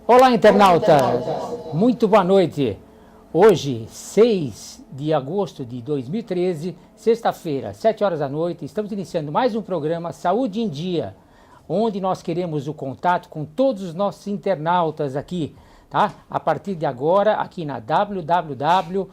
Olá, internautas! Muito boa noite. Hoje, 6 de agosto de 2013, sexta-feira, 7 horas da noite, estamos iniciando mais um programa Saúde em Dia, onde nós queremos o contato com todos os nossos internautas aqui, tá? A partir de agora, aqui na www.webtv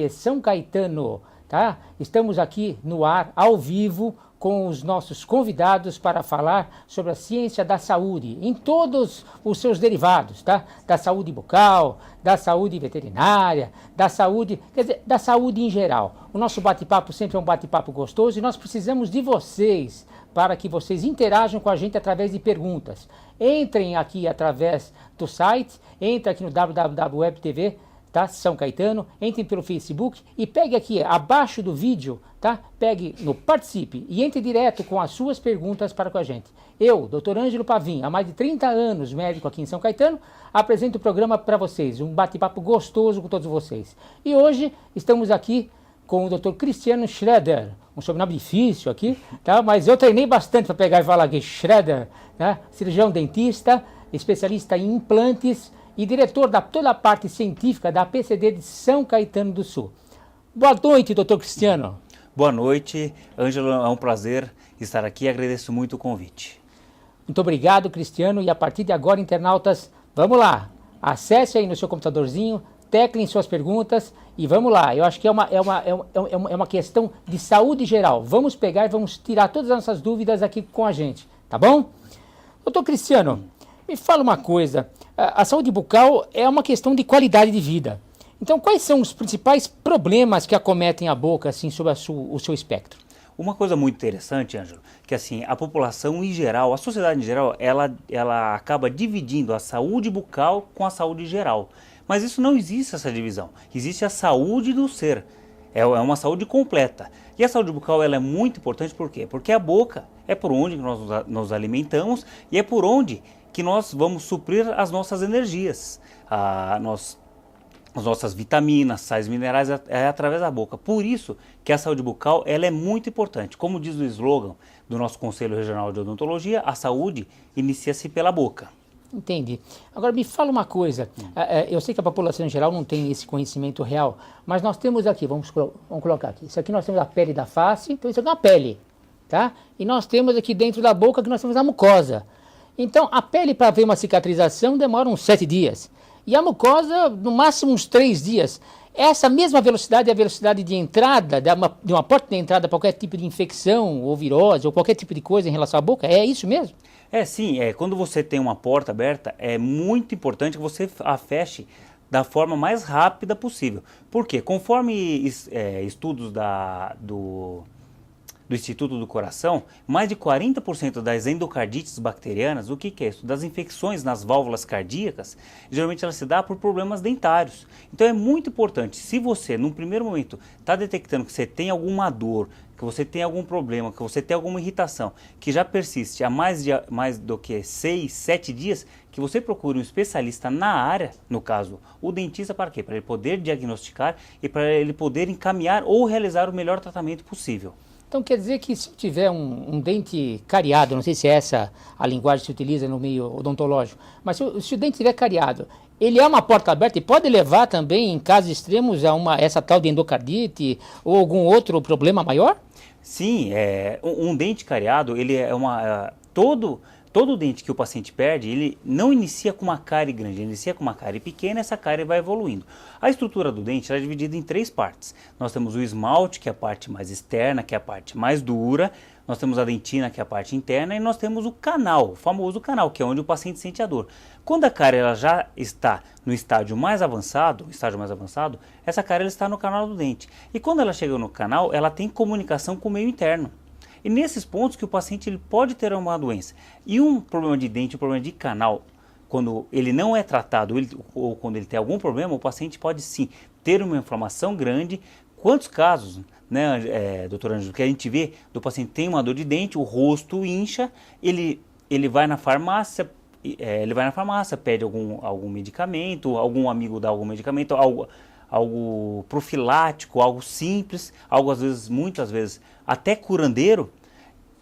São Caetano, tá? Estamos aqui no ar, ao vivo, com os nossos convidados para falar sobre a ciência da saúde, em todos os seus derivados, tá? Da saúde bucal, da saúde veterinária, da saúde, quer dizer, da saúde em geral. O nosso bate-papo sempre é um bate-papo gostoso e nós precisamos de vocês para que vocês interajam com a gente através de perguntas. Entrem aqui através do site, entrem aqui no www.webtv, tá? São Caetano, entrem pelo Facebook e pegue aqui abaixo do vídeo, tá? Pegue no Participe e entre direto com as suas perguntas para com a gente. Eu, Dr. Ângelo Pavim, há mais de 30 anos médico aqui em São Caetano, apresento o programa para vocês, um bate-papo gostoso com todos vocês. E hoje estamos aqui com o Dr. Cristiano Schroeder, um sobrenome difícil aqui, tá? Mas eu treinei bastante para pegar e falar aqui, Schroeder, né? Cirurgião dentista, especialista em implantes e diretor da toda a parte científica da PCD de São Caetano do Sul. Boa noite, doutor Cristiano. Boa noite, Ângelo, é um prazer estar aqui e agradeço muito o convite. Muito obrigado, Cristiano, e a partir de agora, internautas, vamos lá, acesse aí no seu computadorzinho, teclem suas perguntas e vamos lá. Eu acho que é uma questão de saúde geral. Vamos pegar e vamos tirar todas as nossas dúvidas aqui com a gente, tá bom? Doutor Cristiano, me fala uma coisa, a saúde bucal é uma questão de qualidade de vida. Então, quais são os principais problemas que acometem a boca, assim, sobre o seu espectro? Uma coisa muito interessante, Ângelo, que assim, a população em geral, a sociedade em geral, ela acaba dividindo a saúde bucal com a saúde geral. Mas isso não existe, essa divisão. Existe a saúde do ser. É uma saúde completa. E a saúde bucal ela é muito importante, por quê? Porque a boca é por onde nós nos alimentamos e é por onde que nós vamos suprir as nossas energias. As nossas vitaminas, sais minerais é através da boca. Por isso que a saúde bucal ela é muito importante. Como diz o slogan do nosso Conselho Regional de Odontologia, a saúde inicia-se pela boca. Entendi. Agora me fala uma coisa, eu sei que a população em geral não tem esse conhecimento real, mas nós temos aqui, vamos colocar aqui, isso aqui nós temos a pele da face, então isso aqui é uma pele, tá? E nós temos aqui dentro da boca que nós temos a mucosa. Então a pele para ver uma cicatrização demora uns 7 dias. E a mucosa, no máximo uns 3 dias. Essa mesma velocidade é a velocidade de entrada, de uma porta de entrada para qualquer tipo de infecção, ou virose, ou qualquer tipo de coisa em relação à boca? É isso mesmo? Sim. Quando você tem uma porta aberta, é muito importante que você a feche da forma mais rápida possível. Por quê? Conforme estudos do Instituto do Coração, mais de 40% das endocardites bacterianas, o que é isso? Das infecções nas válvulas cardíacas, geralmente ela se dá por problemas dentários. Então é muito importante, se você, num primeiro momento, está detectando que você tem alguma dor, que você tem algum problema, que você tem alguma irritação, que já persiste há mais do que 6, 7 dias, que você procure um especialista na área, no caso, o dentista, para quê? Para ele poder diagnosticar e para ele poder encaminhar ou realizar o melhor tratamento possível. Então quer dizer que se tiver um dente cariado, não sei se é essa a linguagem que se utiliza no meio odontológico, mas se o dente estiver cariado, ele é uma porta aberta e pode levar também, em casos extremos, a essa tal de endocardite ou algum outro problema maior? Sim, um dente cariado, ele é todo dente que o paciente perde, ele não inicia com uma cárie grande, ele inicia com uma cárie pequena e essa cárie vai evoluindo. A estrutura do dente é dividida em 3 partes. Nós temos o esmalte, que é a parte mais externa, que é a parte mais dura. Nós temos a dentina, que é a parte interna, e nós temos o canal, o famoso canal, que é onde o paciente sente a dor. Quando a cárie ela já está no estágio mais avançado, essa cárie ela está no canal do dente. E quando ela chega no canal, ela tem comunicação com o meio interno. E nesses pontos que o paciente ele pode ter uma doença. E um problema de dente, um problema de canal, quando ele não é tratado ou quando ele tem algum problema, o paciente pode sim ter uma inflamação grande. Quantos casos, né, doutor Ângelo, que a gente vê do paciente tem uma dor de dente, o rosto incha, ele vai na farmácia, pede algum medicamento, algum amigo dá algum medicamento, algo profilático, algo simples, algo às vezes, muitas vezes, até curandeiro,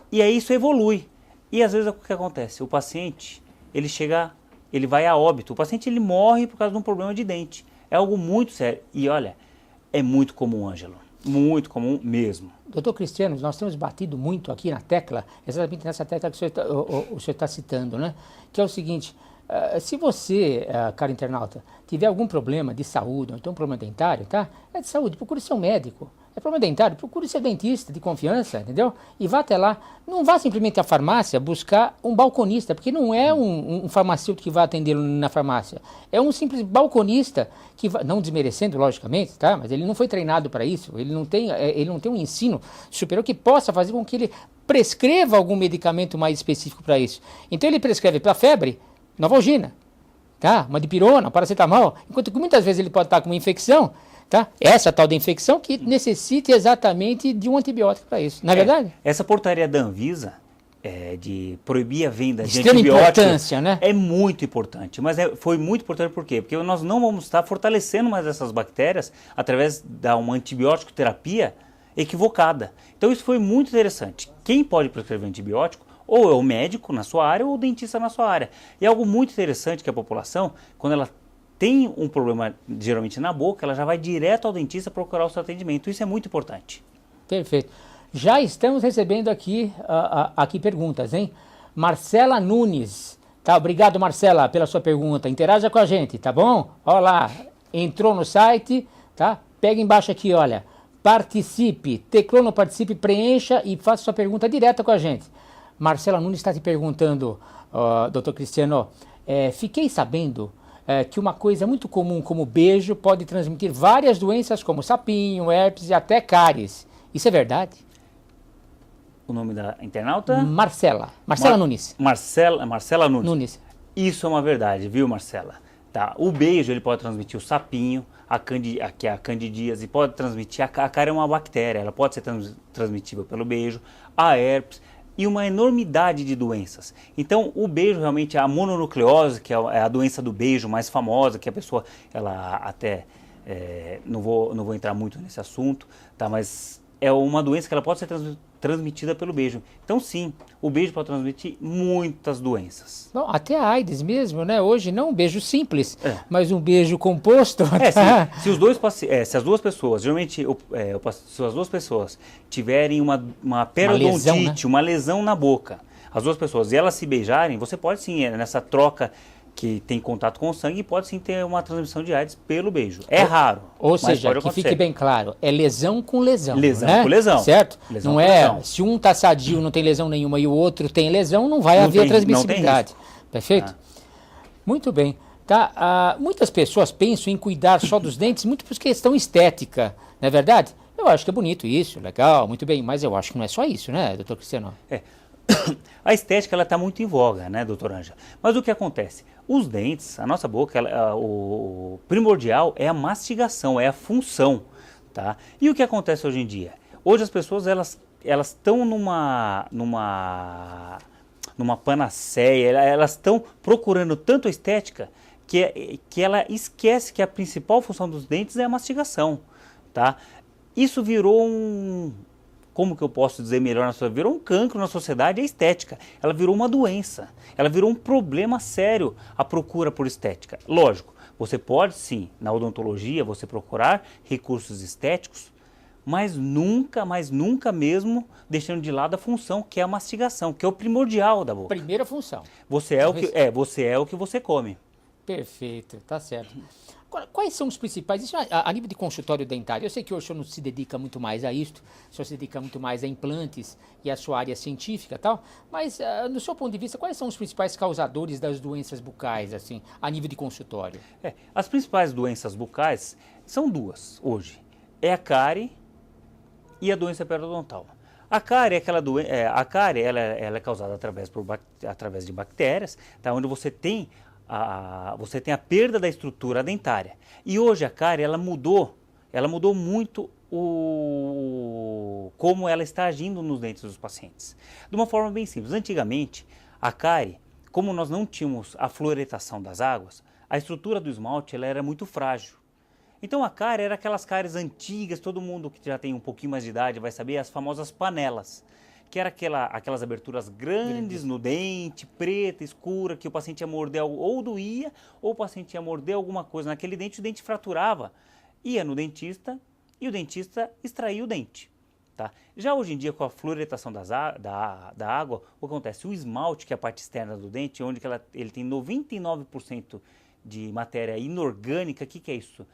e aí isso evolui. E às vezes o que acontece? O paciente, ele chega ele vai a óbito. O paciente ele morre por causa de um problema de dente. É algo muito sério. E olha, é muito comum, Ângelo. Muito comum mesmo. Doutor Cristiano, nós temos batido muito aqui na tecla, exatamente nessa tecla que o senhor está citando, né? Que é o seguinte, se você, cara internauta, tiver algum problema de saúde, ou então um problema dentário, tá? É de saúde, procure seu médico. É problema dentário, procure seu dentista de confiança, entendeu? E vá até lá. Não vá simplesmente à farmácia buscar um balconista, porque não é um farmacêutico que vai atendê-lo na farmácia. É um simples balconista que vai, não desmerecendo, logicamente, tá? Mas ele não foi treinado para isso. Ele não tem um ensino superior que possa fazer com que ele prescreva algum medicamento mais específico para isso. Então ele prescreve para febre, Novalgina, tá? Uma dipirona, um paracetamol, enquanto que muitas vezes ele pode estar com uma infecção, tá? Essa tal da infecção que necessita exatamente de um antibiótico para isso, não é verdade? Essa portaria da Anvisa de proibir a venda de extrema antibióticos importância, né? É muito importante, mas foi muito importante por quê? Porque nós não vamos estar fortalecendo mais essas bactérias através de uma antibiótico terapia equivocada. Então isso foi muito interessante. Quem pode prescrever antibiótico ou é o médico na sua área ou o dentista na sua área. E algo muito interessante que a população, quando ela tem um problema geralmente na boca, ela já vai direto ao dentista procurar o seu atendimento. Isso é muito importante. Perfeito. Já estamos recebendo aqui perguntas, hein? Marcela Nunes. Tá, obrigado, Marcela, pela sua pergunta. Interaja com a gente, tá bom? Olha lá, entrou no site, tá? Pega embaixo aqui, olha. Participe, teclou no participe, preencha e faça sua pergunta direta com a gente. Marcela Nunes está te perguntando, doutor Cristiano, fiquei sabendo que uma coisa muito comum como beijo pode transmitir várias doenças como sapinho, herpes e até cáries. Isso é verdade? O nome da internauta? Marcela Nunes. Marcela Nunes. Isso é uma verdade, viu, Marcela? Tá. O beijo ele pode transmitir o sapinho, que é a candidíase, pode transmitir, a cárie é uma bactéria, ela pode ser transmitível pelo beijo, a herpes e uma enormidade de doenças. Então, o beijo realmente, a mononucleose, que é a doença do beijo mais famosa, que a pessoa, ela até, não vou entrar muito nesse assunto, tá? Mas é uma doença que ela pode ser transmitida pelo beijo. Então, sim, o beijo pode transmitir muitas doenças. Bom, até a AIDS mesmo, né? Hoje não um beijo simples, mas um beijo composto. Se as duas pessoas, geralmente, se as duas pessoas tiverem uma periodontite, lesão, né? uma lesão na boca, as duas pessoas, e elas se beijarem, você pode sim, nessa troca que tem contato com o sangue, pode sim ter uma transmissão de AIDS pelo beijo. É raro. Ou seja, que fique bem claro, é lesão com lesão. Lesão né? com lesão. Certo? Lesão não com lesão. Se um está sadio, não tem lesão nenhuma, e o outro tem lesão, não vai haver transmissibilidade. Perfeito? Muito bem. Tá? Muitas pessoas pensam em cuidar só dos dentes, muito por questão estética, não é verdade? Eu acho que é bonito isso, legal, muito bem, mas eu acho que não é só isso, né, doutor Cristiano? A estética ela está muito em voga, né, doutor Ângela? Mas o que acontece? Os dentes, a nossa boca, o primordial é a mastigação, é a função, tá? E o que acontece hoje em dia? Hoje as pessoas elas estão numa panaceia, elas estão procurando tanto a estética que ela esquece que a principal função dos dentes é a mastigação, tá? Isso virou como que eu posso dizer melhor virou um cancro na sociedade, a estética. Ela virou uma doença, ela virou um problema sério, a procura por estética. Lógico, você pode sim, na odontologia, você procurar recursos estéticos, mas nunca mesmo deixando de lado a função, que é a mastigação, que é o primordial da boca. Primeira função. Você é o que você come. Perfeito, tá certo. Agora, quais são os principais, isso a nível de consultório dentário, eu sei que hoje o senhor não se dedica muito mais a isto, o senhor se dedica muito mais a implantes e a sua área científica e tal, mas no seu ponto de vista, quais são os principais causadores das doenças bucais, assim, a nível de consultório? As principais doenças bucais são duas hoje, é a cárie e a doença periodontal. A cárie é aquela ela é causada através de bactérias, tá? Onde você tem a perda da estrutura dentária. E hoje a cárie ela mudou muito como ela está agindo nos dentes dos pacientes. De uma forma bem simples. Antigamente, a cárie, como nós não tínhamos a fluoretação das águas, a estrutura do esmalte ela era muito frágil. Então a cárie era aquelas cáries antigas, todo mundo que já tem um pouquinho mais de idade vai saber, as famosas panelas, que era aquelas aberturas grandes no dente, preta, escura, que o paciente ia morder algo, ou doía, ou o paciente ia morder alguma coisa naquele dente, o dente fraturava. Ia no dentista e o dentista extraía o dente. Tá? Já hoje em dia, com a fluoretação da água, o que acontece? O esmalte, que é a parte externa do dente, onde ele tem 99% de matéria inorgânica, o que é isso?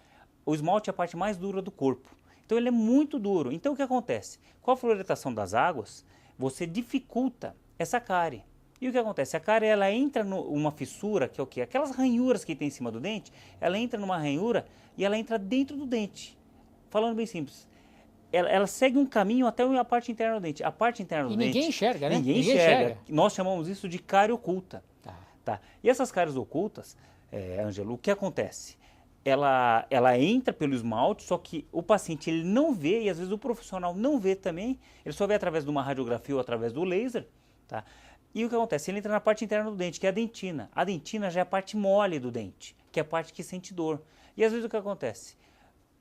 O esmalte é a parte mais dura do corpo. Então ele é muito duro. Então o que acontece? Com a fluoretação das águas, você dificulta essa cárie. E o que acontece? A cárie ela entra numa fissura, que é o quê? Aquelas ranhuras que tem em cima do dente, ela entra numa ranhura e ela entra dentro do dente. Falando bem simples. Ela segue um caminho até a parte interna do dente. A parte interna do dente... ninguém enxerga, né? Ninguém enxerga. Nós chamamos isso de cárie oculta. Tá? E essas cáries ocultas, Ângelo, o que acontece? Ela entra pelo esmalte, só que o paciente ele não vê, e às vezes o profissional não vê também, ele só vê através de uma radiografia ou através do laser, tá? E o que acontece? Ele entra na parte interna do dente, que é a dentina. A dentina já é a parte mole do dente, que é a parte que sente dor. E às vezes o que acontece?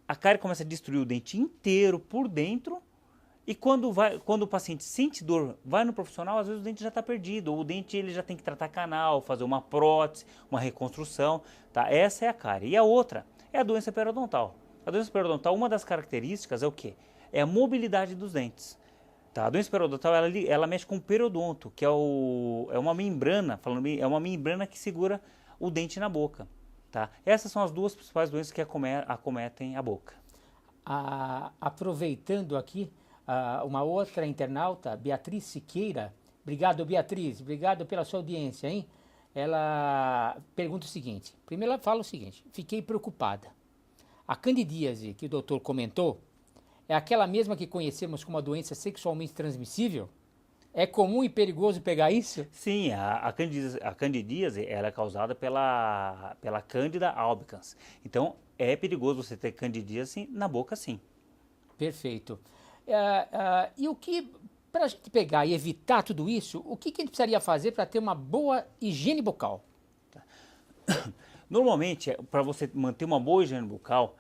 A cárie começa a destruir o dente inteiro por dentro, e quando o paciente sente dor, vai no profissional, às vezes o dente já está perdido, ou o dente ele já tem que tratar canal, fazer uma prótese, uma reconstrução, tá? Essa é a cárie. E a outra é a doença periodontal. A doença periodontal, uma das características é o quê? É a mobilidade dos dentes. Tá? A doença periodontal, ela mexe com o periodonto, que é uma membrana, é uma membrana que segura o dente na boca. Tá? Essas são as duas principais doenças que acometem a boca. Aproveitando aqui, uma outra internauta, Beatriz Siqueira, obrigado Beatriz, obrigado pela sua audiência, hein? Ela pergunta o seguinte, primeiro ela fala o seguinte, fiquei preocupada. A candidíase que o doutor comentou é aquela mesma que conhecemos como uma doença sexualmente transmissível? É comum e perigoso pegar isso? Sim, a candidíase ela é causada pela Candida albicans. Então, é perigoso você ter candidíase na boca, sim. Perfeito. E o que, para a gente pegar e evitar tudo isso, o que a gente precisaria fazer para ter uma boa higiene bucal? Tá. Normalmente, para você manter uma boa higiene bucal,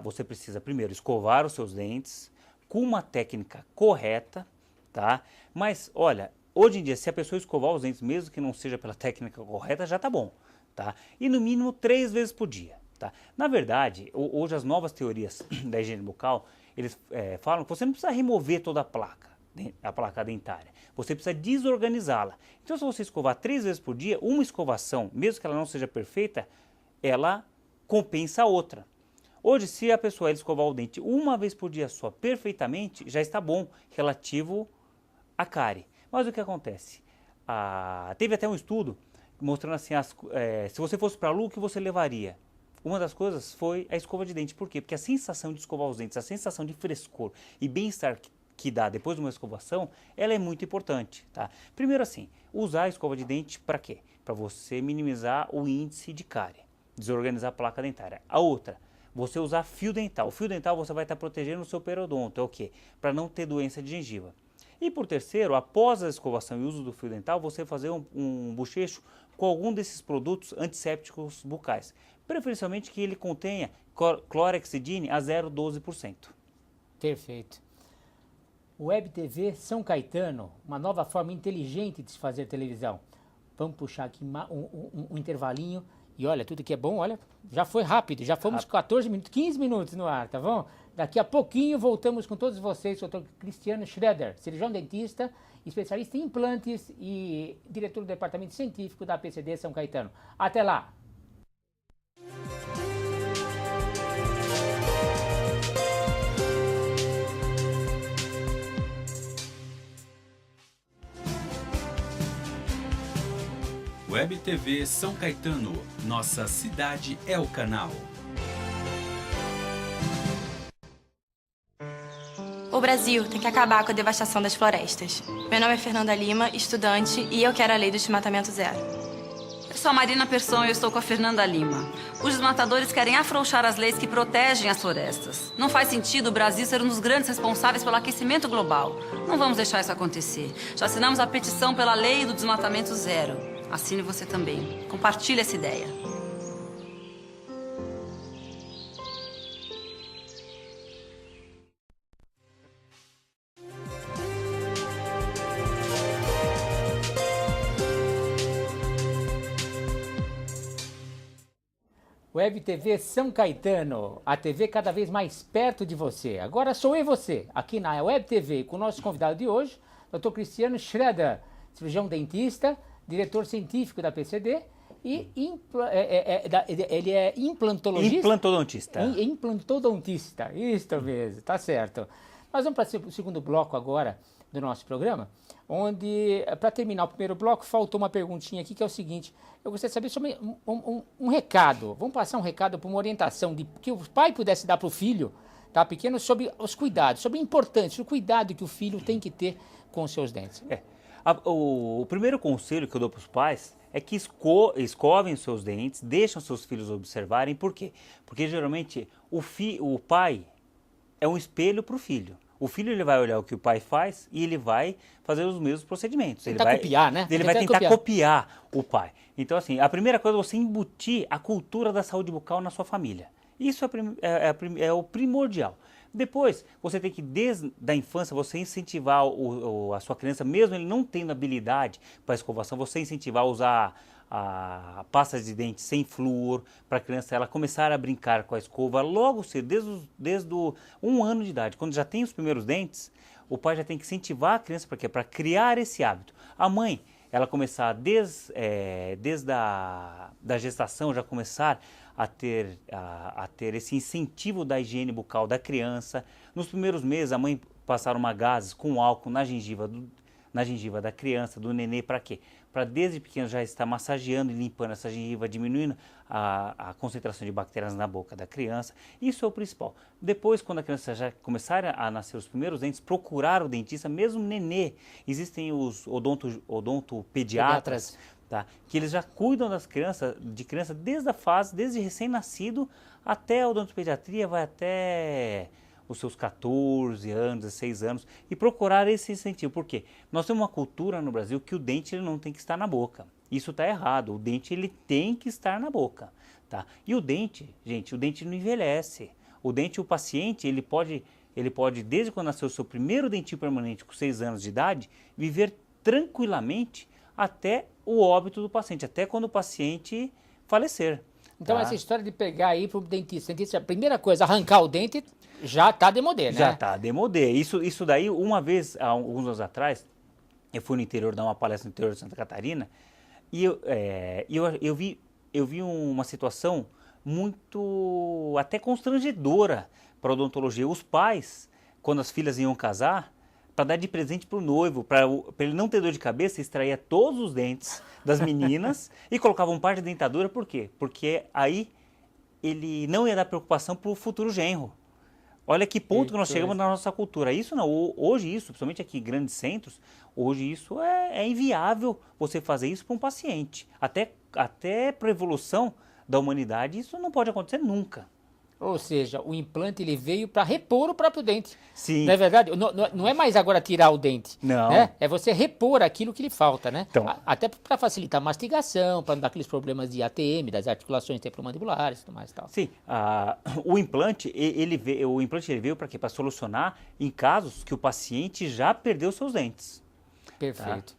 você precisa primeiro escovar os seus dentes com uma técnica correta, tá? Mas, olha, hoje em dia, se a pessoa escovar os dentes, mesmo que não seja pela técnica correta, já tá bom, tá? E no mínimo 3 vezes por dia, tá? Na verdade, hoje as novas teorias da higiene bucal, eles falam que você não precisa remover toda a placa dentária. Você precisa desorganizá-la. Então, se você escovar 3 vezes por dia, uma escovação, mesmo que ela não seja perfeita, ela compensa a outra. Hoje, se a pessoa escovar o dente uma vez por dia só perfeitamente, já está bom, relativo à cárie. Mas o que acontece? Teve até um estudo mostrando assim, se você fosse para a Lua, o que você levaria? Uma das coisas foi a escova de dente. Por quê? Porque a sensação de escovar os dentes, a sensação de frescor e bem-estar que dá depois de uma escovação, ela é muito importante. Tá? Primeiro assim, usar a escova de dente para quê? Para você minimizar o índice de cárie, desorganizar a placa dentária. A outra, você usar fio dental. O fio dental você vai estar protegendo o seu periodonto. É o quê? Para não ter doença de gengiva. E por terceiro, após a escovação e uso do fio dental, você fazer um bochecho com algum desses produtos antissépticos bucais. Preferencialmente que ele contenha clorexidine a 0,12%. Perfeito. Web TV São Caetano, uma nova forma inteligente de se fazer televisão. Vamos puxar aqui um intervalinho. E olha, tudo que é bom, olha, já foi rápido, já fomos 14 minutos, 15 minutos no ar, tá bom? Daqui a pouquinho voltamos com todos vocês, o Dr. Cristiano Schroeder, cirurgião dentista, especialista em implantes e diretor do departamento científico da PCD São Caetano. Até lá! Web TV São Caetano, nossa cidade é o canal. O Brasil tem que acabar com a devastação das florestas. Meu nome é Fernanda Lima, estudante, e eu quero a lei do desmatamento zero. Eu sou a Marina Persson e eu estou com a Fernanda Lima. Os desmatadores querem afrouxar as leis que protegem as florestas. Não faz sentido o Brasil ser um dos grandes responsáveis pelo aquecimento global. Não vamos deixar isso acontecer. Já assinamos a petição pela lei do desmatamento zero. Assine você também. Compartilhe essa ideia. Web TV São Caetano, a TV cada vez mais perto de você. Agora sou eu e você, aqui na Web TV, com o nosso convidado de hoje, Dr. Cristiano Schroeder, cirurgião dentista, diretor científico da PCD e ele é implantologista? Implantodontista, isso mesmo, tá certo. Nós vamos para o segundo bloco agora do nosso programa, onde, para terminar o primeiro bloco, faltou uma perguntinha aqui, que é o seguinte: eu gostaria de saber sobre um recado, vamos passar um recado para uma orientação que o pai pudesse dar para o filho, tá, pequeno, sobre os cuidados, sobre a importância, o cuidado que o filho tem que ter com os seus dentes. O primeiro conselho que eu dou para os pais é que escovem os seus dentes, deixam seus filhos observarem. Por quê? Porque geralmente o pai é um espelho para o filho. O filho ele vai olhar o que o pai faz e ele vai fazer os mesmos procedimentos. Ele vai copiar, né? Ele vai tentar copiar o pai. Então, assim, a primeira coisa é você embutir a cultura da saúde bucal na sua família. Isso é o primordial. Depois, você tem que, desde a infância, você incentivar a sua criança, mesmo ele não tendo habilidade para escovação, você incentivar a usar a pasta de dente sem flúor, para a criança ela começar a brincar com a escova logo cedo, desde 1 ano de idade. Quando já tem os primeiros dentes, o pai já tem que incentivar a criança para quê? Para criar esse hábito. A mãe, ela começar desde a gestação, já começar a ter esse incentivo da higiene bucal da criança. Nos primeiros meses, a mãe passar uma gaze com álcool na gengiva da criança, do nenê, para quê? Para desde pequeno já estar massageando e limpando essa gengiva, diminuindo a concentração de bactérias na boca da criança. Isso é o principal. Depois, quando a criança já começar a nascer os primeiros dentes, procurar o dentista, mesmo nenê. Existem os odontopediatras, tá? Que eles já cuidam de criança desde a fase, desde recém-nascido até a odontopediatria, vai até os seus 14 anos, 16 anos, e procurar esse incentivo. Por quê? Nós temos uma cultura no Brasil que o dente ele não tem que estar na boca. Isso está errado. O dente ele tem que estar na boca, tá? E o dente, gente, o dente não envelhece. O dente, o paciente, ele pode, desde quando nasceu o seu primeiro dentinho permanente com 6 anos de idade, viver tranquilamente até o óbito do paciente, até quando o paciente falecer. Então, tá? Essa história de pegar aí para o dentista, a primeira coisa, arrancar o dente, já está demodé, né? Já está demodé. Isso daí, uma vez, há alguns anos atrás, eu fui no interior, dar uma palestra no interior de Santa Catarina, e eu vi uma situação muito, até constrangedora para a odontologia. Os pais, quando as filhas iam casar, para dar de presente para o noivo, para ele não ter dor de cabeça, extraía todos os dentes das meninas e colocava um par de dentadura. Por quê? Porque aí ele não ia dar preocupação para o futuro genro. Olha que ponto que nós chegamos na nossa cultura. Isso não, hoje isso, principalmente aqui em grandes centros, hoje isso é inviável você fazer isso para um paciente. Até para a evolução da humanidade, isso não pode acontecer nunca. Ou seja, o implante ele veio para repor o próprio dente. Sim. Não é verdade? Não é mais agora tirar o dente. Não. Né? É você repor aquilo que lhe falta, né? Então, até para facilitar a mastigação, para não dar aqueles problemas de ATM, das articulações temporomandibulares e tudo mais e tal. Sim. O implante, ele veio para quê? Para solucionar em casos que o paciente já perdeu seus dentes. Perfeito. Tá.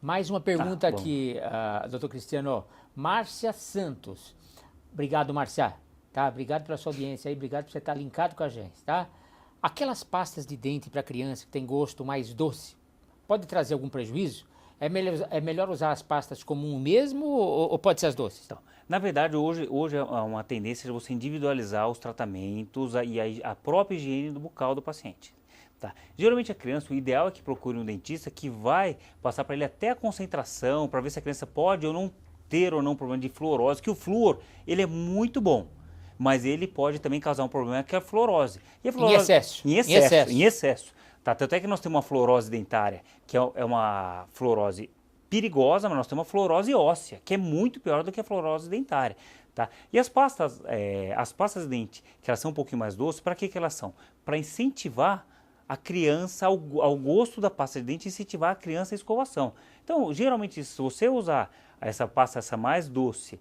Mais uma pergunta aqui, doutor Cristiano. Márcia Santos. Obrigado, Márcia. Tá? Obrigado pela sua audiência aí, obrigado por você estar linkado com a gente, tá? Aquelas pastas de dente para criança que tem gosto mais doce, pode trazer algum prejuízo? É melhor usar as pastas comum mesmo ou pode ser as doces? Então, na verdade, hoje é uma tendência de você individualizar os tratamentos e a própria higiene bucal do paciente. Tá? Geralmente a criança, o ideal é que procure um dentista que vai passar para ele até a concentração, para ver se a criança pode ou não ter ou não problema de fluorose, que o flúor, ele é muito bom. Mas ele pode também causar um problema que é a fluorose. E a fluorose em excesso. Tá? Tanto é que nós temos uma fluorose dentária, que é uma fluorose perigosa, mas nós temos uma fluorose óssea, que é muito pior do que a fluorose dentária. Tá? E as pastas de dente, que elas são um pouquinho mais doces, para que elas são? Para incentivar a criança ao gosto da pasta de dente, incentivar a criança à escovação. Então, geralmente, se você usar essa pasta mais doce,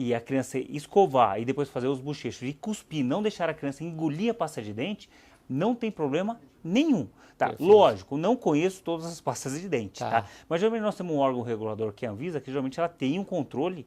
e a criança escovar e depois fazer os bochechos e cuspir, não deixar a criança engolir a pasta de dente, não tem problema nenhum. Tá? Lógico, não conheço todas as pastas de dente, tá? Mas geralmente nós temos um órgão regulador que é a Anvisa, que geralmente ela tem um controle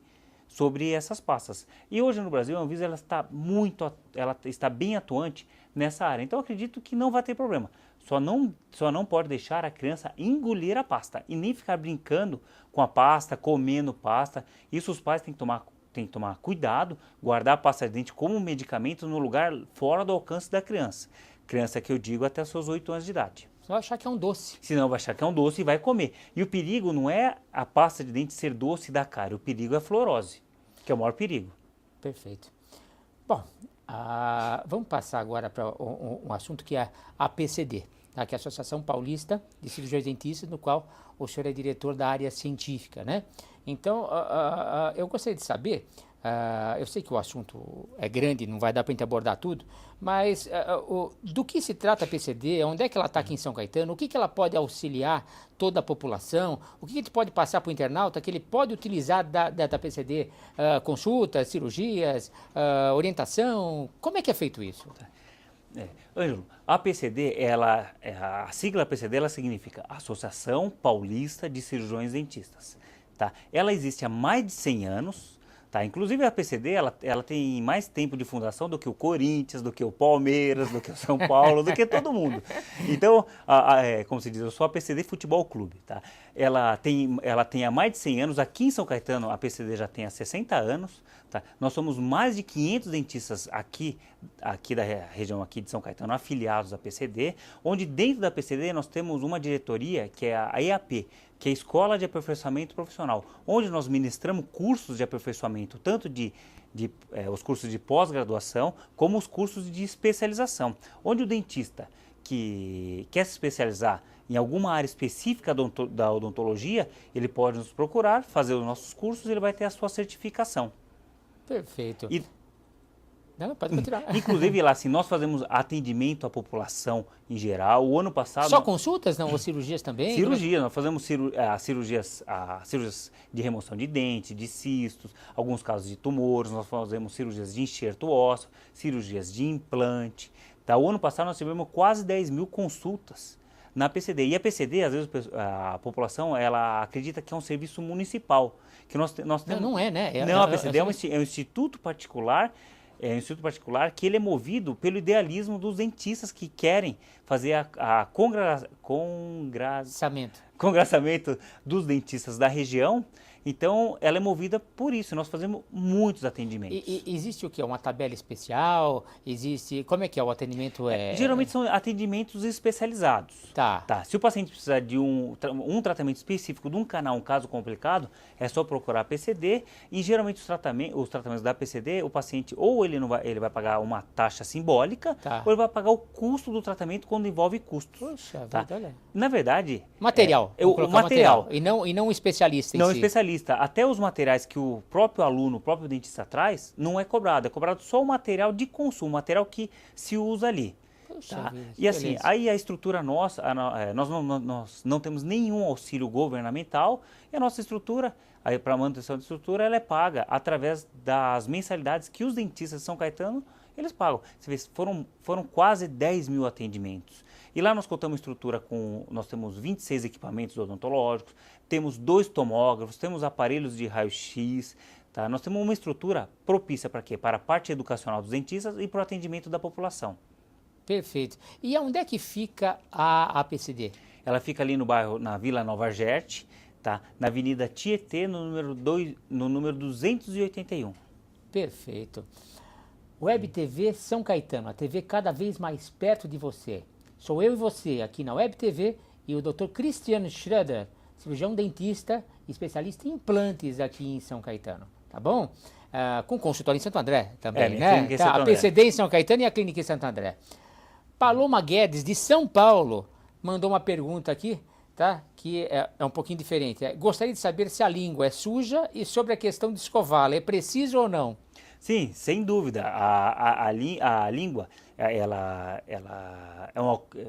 sobre essas pastas. E hoje no Brasil a Anvisa ela está bem atuante nessa área. Então eu acredito que não vai ter problema. Só não pode deixar a criança engolir a pasta e nem ficar brincando com a pasta, comendo pasta. Isso os pais têm que tomar cuidado, guardar a pasta de dente como medicamento no lugar fora do alcance da criança. Criança que eu digo até os seus 8 anos de idade. Você vai achar que é um doce. Senão vai achar que é um doce e vai comer. E o perigo não é a pasta de dente ser doce e dar cárie, o perigo é a fluorose, que é o maior perigo. Perfeito. Bom, vamos passar agora para um assunto que é a APCD, tá? Que é a Associação Paulista de Cirurgiões Dentistas, no qual o senhor é diretor da área científica, né? Então, eu gostaria de saber, eu sei que o assunto é grande, não vai dar para a gente abordar tudo, mas do que se trata a APCD, onde é que ela está aqui em São Caetano, o que ela pode auxiliar toda a população, o que a gente pode passar para o internauta que ele pode utilizar da APCD, consultas, cirurgias, orientação, como é que é feito isso? Ângelo, a APCD, a sigla APCD, ela significa Associação Paulista de Cirurgiões Dentistas. Tá? Ela existe há mais de 100 anos, tá? Inclusive a APCD ela tem mais tempo de fundação do que o Corinthians, do que o Palmeiras, do que o São Paulo, do que todo mundo. Então, como se diz, eu sou a APCD Futebol Clube. Tá? Ela tem há mais de 100 anos, aqui em São Caetano a APCD já tem há 60 anos. Tá? Nós somos mais de 500 dentistas aqui da região aqui de São Caetano, afiliados à APCD, onde dentro da APCD nós temos uma diretoria que é a EAP, que é a Escola de Aperfeiçoamento Profissional, onde nós ministramos cursos de aperfeiçoamento, tanto os cursos de pós-graduação, como os cursos de especialização, onde o dentista que quer se especializar em alguma área específica da odontologia, ele pode nos procurar, fazer os nossos cursos e ele vai ter a sua certificação. Perfeito. Não, pode continuar. Inclusive, lá, assim, nós fazemos atendimento à população em geral. O ano passado... Só consultas, não? Ou cirurgias também? Cirurgia, nós fazemos cirurgias de remoção de dentes, de cistos, alguns casos de tumores, nós fazemos cirurgias de enxerto ósseo, cirurgias de implante. Tá? O ano passado nós tivemos quase 10 mil consultas na APCD. E a APCD, às vezes, a população ela acredita que é um serviço municipal. Que nós temos... Não é, né? Não, a APCD é um instituto particular. É um instituto particular que ele é movido pelo idealismo dos dentistas que querem fazer a congraçamento dos dentistas da região. Então, ela é movida por isso. Nós fazemos muitos atendimentos. E existe o quê? Uma tabela especial? Existe... Como é que é o atendimento? Geralmente são atendimentos especializados. Tá. Se o paciente precisar de um tratamento específico de um canal, um caso complicado, é só procurar a APCD. E geralmente os tratamentos da APCD, o paciente ou ele vai pagar uma taxa simbólica, ou ele vai pagar o custo do tratamento quando envolve custos. Poxa, tá? Olha. Na verdade... Material. O material. E não um especialista em si. Não especialista. Até os materiais que o próprio aluno, o próprio dentista traz, não é cobrado. É cobrado só o material de consumo, o material que se usa ali. Puxa tá? vida, E assim, beleza. aí a estrutura nossa, nós não temos nenhum auxílio governamental, e a nossa estrutura, para a manutenção da estrutura, ela é paga através das mensalidades que os dentistas de São Caetano, eles pagam. Você vê, foram quase 10 mil atendimentos. E lá nós contamos estrutura nós temos 26 equipamentos odontológicos, temos 2 tomógrafos, temos aparelhos de raio-x, tá? Nós temos uma estrutura propícia para quê? Para a parte educacional dos dentistas e para o atendimento da população. Perfeito. E onde é que fica a APCD? Ela fica ali no bairro, na Vila Nova Argerte, tá? Na Avenida Tietê, no número 281. Perfeito. Web TV São Caetano, a TV cada vez mais perto de você. Sou eu e você aqui na Web TV e o Dr. Cristiano Schroeder, cirurgião dentista, especialista em implantes aqui em São Caetano, tá bom? Com consultório em Santo André também, né? Tá, a PCD em São Caetano e a clínica em Santo André. Paloma Guedes, de São Paulo, mandou uma pergunta aqui, tá? Que é um pouquinho diferente. Gostaria de saber se a língua é suja e sobre a questão de escová-la, é preciso ou não? Sim, sem dúvida. A língua, ela é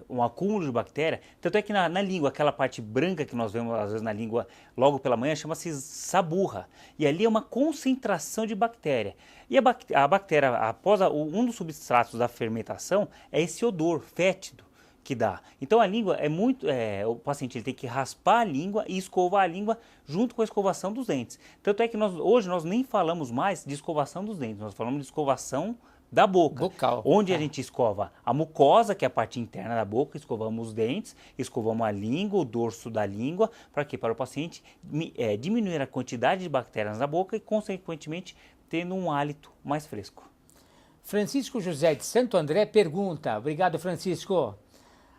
um acúmulo de bactéria. Tanto é que na língua, aquela parte branca que nós vemos às vezes na língua logo pela manhã, chama-se saburra. E ali é uma concentração de bactéria. E a bactéria, após um dos substratos da fermentação, é esse odor fétido. que dá. Então a língua é muito, o paciente ele tem que raspar a língua e escovar a língua junto com a escovação dos dentes. Tanto é que hoje nós nem falamos mais de escovação dos dentes, nós falamos de escovação da boca, bucal, onde a gente escova a mucosa, que é a parte interna da boca, escovamos os dentes, escovamos a língua, o dorso da língua, para quê? Para o paciente diminuir a quantidade de bactérias na boca e, consequentemente, tendo um hálito mais fresco. Francisco José de Santo André pergunta, obrigado Francisco,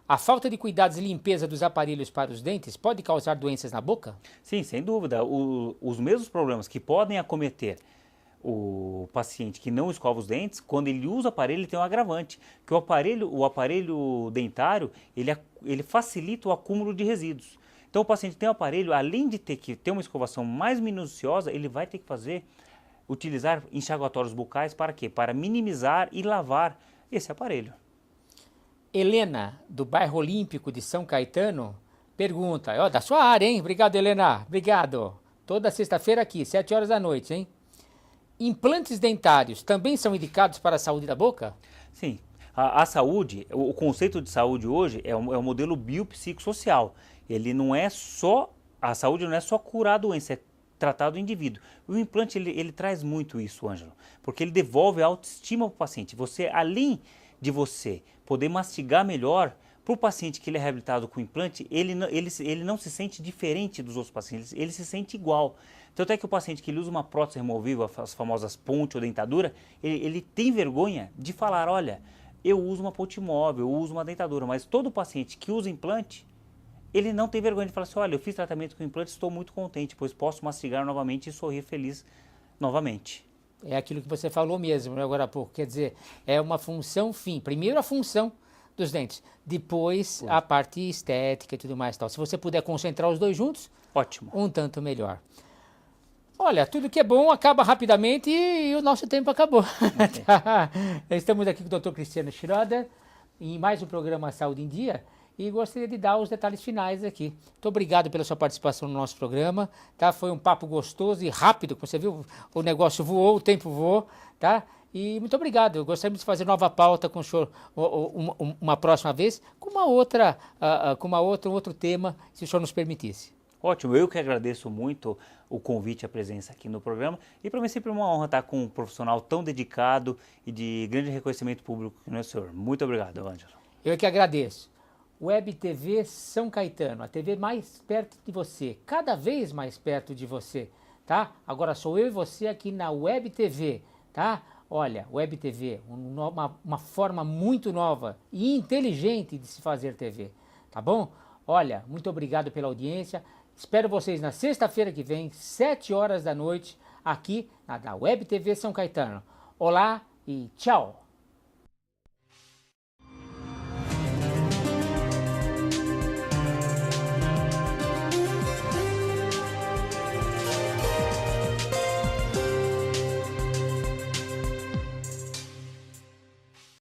a falta de cuidados e limpeza dos aparelhos para os dentes pode causar doenças na boca? Sim, sem dúvida. Os mesmos problemas que podem acometer o paciente que não escova os dentes, quando ele usa o aparelho, ele tem um agravante, que o aparelho dentário, ele facilita o acúmulo de resíduos. Então o paciente tem um aparelho, além de ter que ter uma escovação mais minuciosa, ele vai ter que utilizar enxaguatórios bucais para quê? Para minimizar e lavar esse aparelho. Helena, do bairro Olímpico de São Caetano, pergunta, da sua área, hein? Obrigado, Helena, obrigado. Toda sexta-feira aqui, 7 horas da noite, hein? Implantes dentários também são indicados para a saúde da boca? Sim. A saúde, o conceito de saúde hoje é um modelo biopsicossocial. Ele não é só, a saúde não é só curar a doença, é tratar do indivíduo. O implante, ele traz muito isso, Ângelo, porque ele devolve a autoestima para o paciente. Você, além de você poder mastigar melhor, para o paciente que ele é reabilitado com implante, ele não se sente diferente dos outros pacientes, ele se sente igual. Tanto é que o paciente que ele usa uma prótese removível, as famosas ponte ou dentadura, ele tem vergonha de falar, olha, eu uso uma ponte móvel, eu uso uma dentadura, mas todo paciente que usa implante, ele não tem vergonha de falar assim, olha, eu fiz tratamento com implante, estou muito contente, pois posso mastigar novamente e sorrir feliz novamente. É aquilo que você falou mesmo, né, agora há pouco, quer dizer, é uma função fim, primeiro a função dos dentes, depois a parte estética e tudo mais tal. Se você puder concentrar os dois juntos, ótimo, um tanto melhor. Olha, tudo que é bom acaba rapidamente e o nosso tempo acabou. Tá? Estamos aqui com o Dr. Cristiano Schroeder em mais um programa Saúde em Dia e gostaria de dar os detalhes finais aqui. Muito obrigado pela sua participação no nosso programa, tá? Foi um papo gostoso e rápido, como você viu, o negócio voou, o tempo voou, tá? E muito obrigado, eu gostaria de fazer nova pauta com o senhor uma próxima vez, com outro tema, se o senhor nos permitisse. Ótimo, eu que agradeço muito o convite e a presença aqui no programa. E para mim é sempre uma honra estar com um profissional tão dedicado e de grande reconhecimento público que é o senhor. Muito obrigado, Ângelo. Eu que agradeço. Web TV São Caetano, a TV mais perto de você, cada vez mais perto de você, tá? Agora sou eu e você aqui na Web TV, tá? Olha, Web TV, uma forma muito nova e inteligente de se fazer TV, tá bom? Olha, muito obrigado pela audiência. Espero vocês na sexta-feira que vem, 7 horas da noite, aqui na Web TV São Caetano. Olá e tchau!